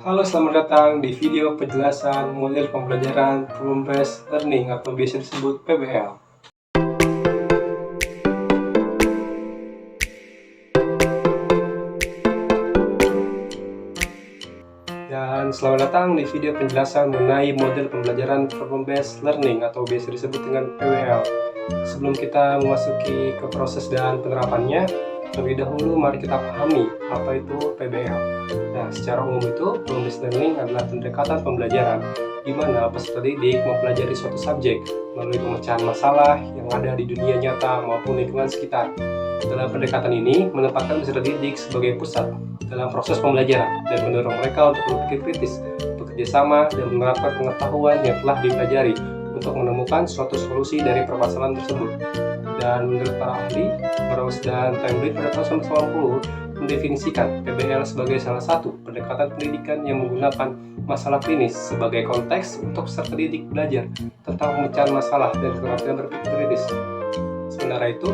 Halo, selamat datang di video penjelasan model pembelajaran Problem-Based Learning atau biasa disebut PBL. Dan selamat datang di video penjelasan mengenai model pembelajaran Problem-Based Learning atau biasa disebut dengan PBL. Sebelum kita memasuki ke proses dan penerapannya, terlebih dahulu mari kita pahami apa itu PBL. Nah, secara umum itu Problem-Based Learning adalah pendekatan pembelajaran di mana peserta didik mempelajari suatu subjek melalui pemecahan masalah yang ada di dunia nyata maupun lingkungan sekitar. Dalam pendekatan ini, menempatkan peserta didik sebagai pusat dalam proses pembelajaran dan mendorong mereka untuk berpikir kritis, bekerja sama, dan menerapkan pengetahuan yang telah dipelajari untuk menemukan suatu solusi dari permasalahan tersebut. Dan menurut para ahli, Burroughs dan Timebridge pada tahun 1990 mendefinisikan PBL sebagai salah satu pendekatan pendidikan yang menggunakan masalah klinis sebagai konteks untuk peserta didik belajar tentang pemecahan masalah dan keterampilan berpikir kritis. Sementara itu,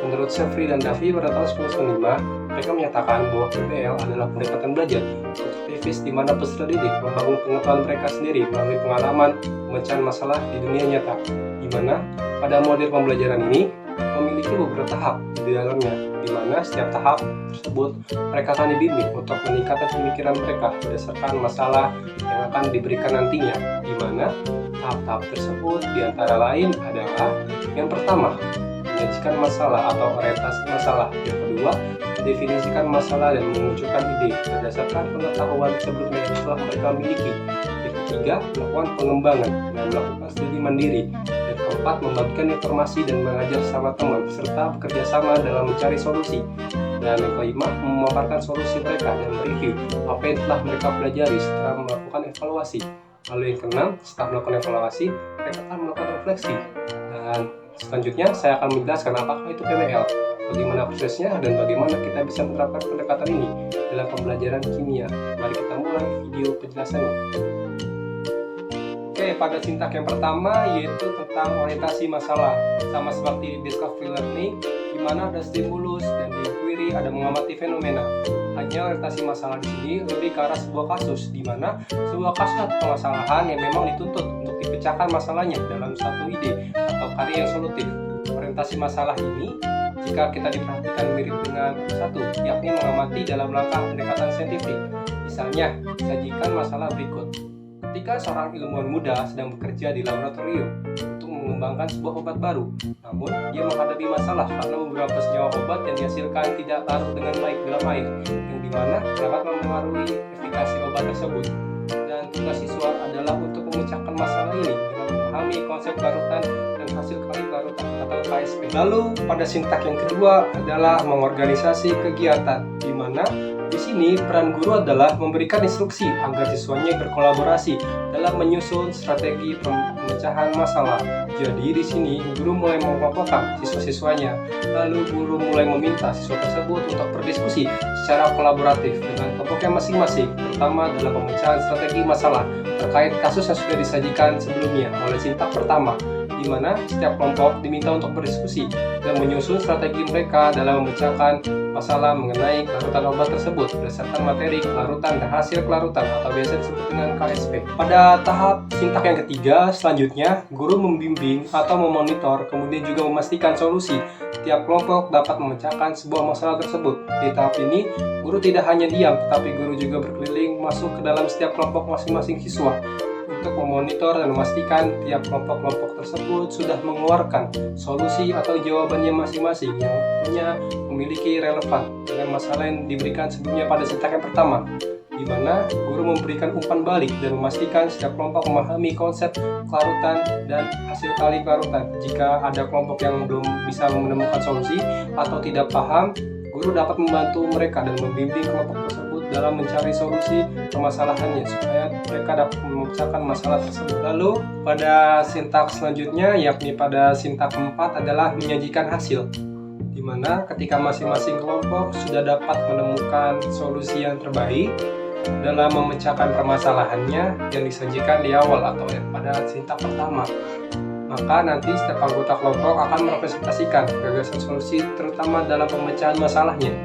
menurut Sheffry dan Davy pada tahun 1995, mereka menyatakan bahwa PBL adalah pendekatan belajar konstruktivis di mana peserta didik membangun pengetahuan mereka sendiri melalui pengalaman pemecahan masalah di dunia nyata, di mana pada model pembelajaran ini memiliki beberapa tahap di dalamnya, di mana setiap tahap tersebut mereka akan dibimbing untuk meningkatkan pemikiran mereka berdasarkan masalah yang akan diberikan nantinya, di mana tahap-tahap tersebut diantara lain adalah yang pertama, menyajikan masalah atau orientasi masalah. Yang kedua, mendefinisikan masalah dan memunculkan ide berdasarkan pengetahuan sebelumnya yang telah mereka miliki. Yang ketiga, melakukan pengembangan dan melakukan studi mandiri. Yang keempat, membagikan informasi dan mengajar sama teman serta bekerja sama dalam mencari solusi. Dan yang kelima, memaparkan solusi mereka dan mereview apa yang telah mereka pelajari setelah melakukan evaluasi. Lalu yang keenam, setelah melakukan evaluasi, mereka akan melakukan refleksi. Dan selanjutnya saya akan menjelaskan apakah itu PBL, bagaimana prosesnya, dan bagaimana kita bisa menerapkan pendekatan ini dalam pembelajaran kimia. Mari kita mulai video penjelasannya. Oke, pada sintak yang pertama yaitu tentang orientasi masalah. Sama seperti discovery learning, di mana ada stimulus dan di query ada mengamati fenomena. Hanya orientasi masalah di sini lebih ke arah sebuah kasus, di mana sebuah kasus atau permasalahan yang memang dituntut untuk dipecahkan masalahnya dalam satu ide atau karya yang solutif. Orientasi masalah ini, jika kita diperhatikan mirip dengan satu, yakni mengamati dalam langkah pendekatan saintifik. Misalnya, sajikan masalah berikut. Ketika seorang ilmuwan muda sedang bekerja di laboratorium untuk mengembangkan sebuah obat baru, namun dia menghadapi masalah karena beberapa senyawa obat yang dihasilkan tidak larut dengan baik dalam air, yang dimana dapat mempengaruhi efikasi obat tersebut. Dan tugas siswa adalah untuk memecahkan masalah ini dengan memahami konsep larutan dan hasil kali larutan atau KSP. Lalu pada sintak yang kedua adalah mengorganisasi kegiatan, di mana di sini peran guru adalah memberikan instruksi agar siswanya berkolaborasi dalam menyusun strategi pemecahan masalah. Jadi di sini guru mulai mengelompokkan siswa-siswanya, lalu guru mulai meminta siswa tersebut untuk berdiskusi secara kolaboratif dengan kelompoknya masing-masing, terutama dalam pemecahan strategi masalah terkait kasus yang sudah disajikan sebelumnya oleh sintak pertama, di mana setiap kelompok diminta untuk berdiskusi dan menyusun strategi mereka dalam memecahkan masalah mengenai kelarutan obat tersebut berdasarkan materi kelarutan dan hasil kelarutan atau biasa disebut dengan KSP. Pada tahap sintak yang ketiga, selanjutnya guru membimbing atau memonitor, kemudian juga memastikan solusi tiap kelompok dapat memecahkan sebuah masalah tersebut. Di tahap ini, guru tidak hanya diam, tetapi guru juga berkeliling masuk ke dalam setiap kelompok masing-masing siswa untuk memonitor dan memastikan tiap kelompok-kelompok tersebut sudah mengeluarkan solusi atau jawabannya masing-masing yang tentunya memiliki relevan dengan masalah yang diberikan sebelumnya pada sintak yang pertama, di mana guru memberikan umpan balik dan memastikan setiap kelompok memahami konsep kelarutan dan hasil kali kelarutan. Jika ada kelompok yang belum bisa menemukan solusi atau tidak paham, guru dapat membantu mereka dan membimbing kelompok tersebut dalam mencari solusi permasalahannya supaya mereka dapat memecahkan masalah tersebut. Lalu pada sintak selanjutnya, yakni pada sintak keempat adalah menyajikan hasil, di mana ketika masing-masing kelompok sudah dapat menemukan solusi yang terbaik dalam memecahkan permasalahannya yang disajikan di awal atau pada sintak pertama, maka nanti setiap anggota kelompok akan merepresentasikan gagasan solusi terutama dalam pemecahan masalahnya.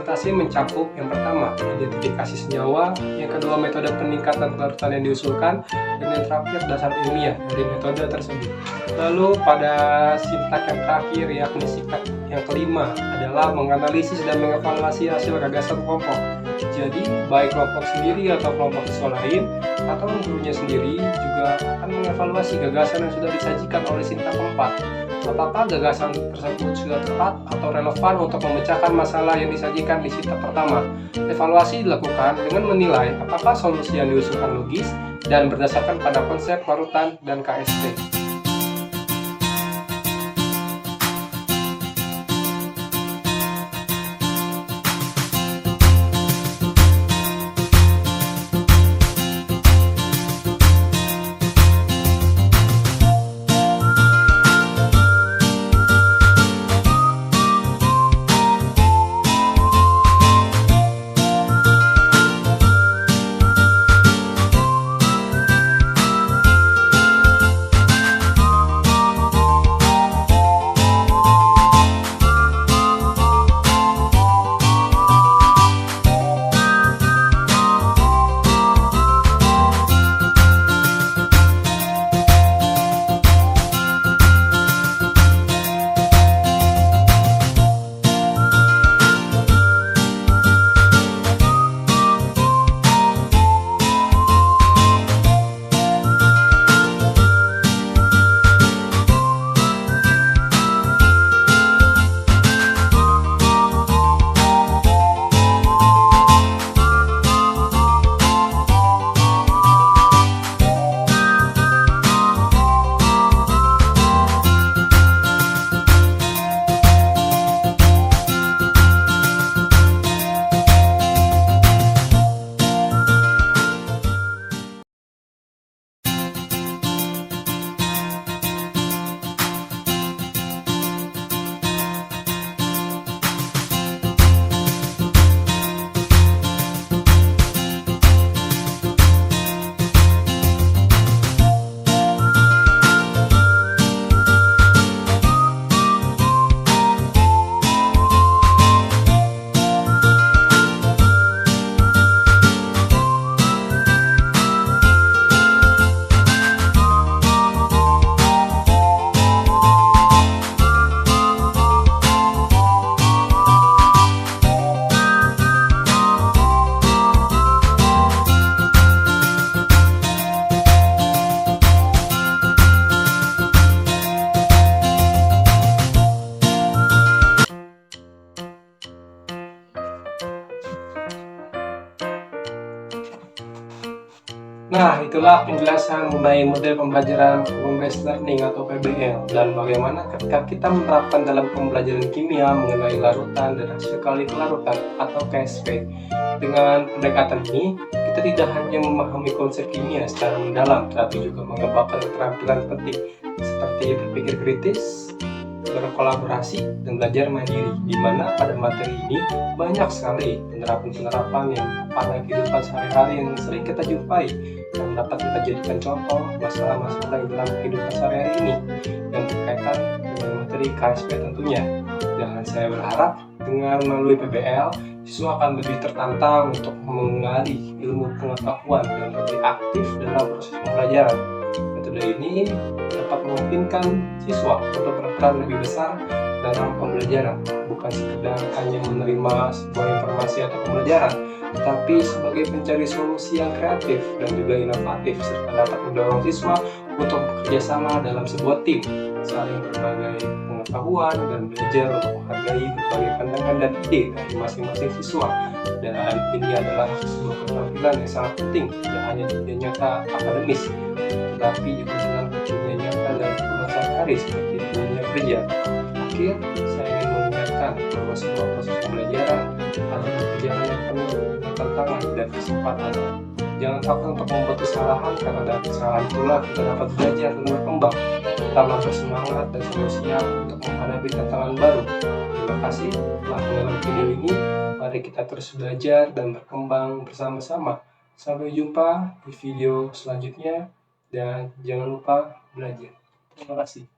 Orientasi mencakup yang pertama, identifikasi senyawa, yang kedua metode peningkatan kelarutan yang diusulkan, dan yang terakhir dasar ilmiah dari metode tersebut. Lalu pada sintak yang terakhir, yakni sintak yang kelima adalah menganalisis dan mengevaluasi hasil gagasan kelompok. Jadi baik kelompok sendiri atau kelompok siswa lain atau gurunya sendiri juga akan mengevaluasi gagasan yang sudah disajikan oleh sintak keempat. Apakah gagasan tersebut sudah tepat atau relevan untuk memecahkan masalah yang disajikan di sintak pertama? Evaluasi dilakukan dengan menilai apakah solusi yang diusulkan logis dan berdasarkan pada konsep larutan dan KSP. Nah, itulah penjelasan mengenai model pembelajaran Problem-Based Learning atau PBL dan bagaimana ketika kita menerapkan dalam pembelajaran kimia mengenai larutan dan hasil kali kelarutan atau KSP. Dengan pendekatan ini, kita tidak hanya memahami konsep kimia secara mendalam, tetapi juga mengembangkan keterampilan penting seperti berpikir kritis, berkolaborasi, dan belajar mandiri, di mana pada materi ini banyak sekali penerapan-penerapan yang pada kehidupan sehari-hari yang sering kita jumpai yang dapat kita jadikan contoh masalah-masalah dalam kehidupan sehari-hari ini yang berkaitan dengan materi KSP tentunya. Dan saya berharap dengan melalui PBL, siswa akan lebih tertantang untuk menggali ilmu pengetahuan dan lebih aktif dalam proses pembelajaran. Metode ini dapat memungkinkan siswa untuk berperan lebih besar dalam pembelajaran, bukan sekedar hanya menerima sebuah informasi atau pembelajaran, tetapi sebagai pencari solusi yang kreatif dan juga inovatif, serta dapat mendorong siswa untuk bekerja sama dalam sebuah tim, saling berbagi pengetahuan dan belajar untuk menghargai berbagai pandangan dan ide dari masing-masing siswa. Dan ini adalah sebuah keterampilan yang sangat penting, tidak hanya di dunia nyata akademis, tetapi juga dalam dunia nyata dan kehidupan sehari-hari seperti dunia kerja. Akhir, saya ingin mengingatkan bahwa sebuah proses pembelajaran adalah perjalanan yang penuh dengan tantangan dan kesempatan. Jangan takut untuk membuat kesalahan, karena dari kesalahan itulah kita dapat belajar dan berkembang. Tetaplah bersemangat dan selalu siap untuk menghadapi tantangan baru. Terima kasih telah menonton video ini. Mari kita terus belajar dan berkembang bersama-sama. Sampai jumpa di video selanjutnya dan jangan lupa belajar. Terima kasih.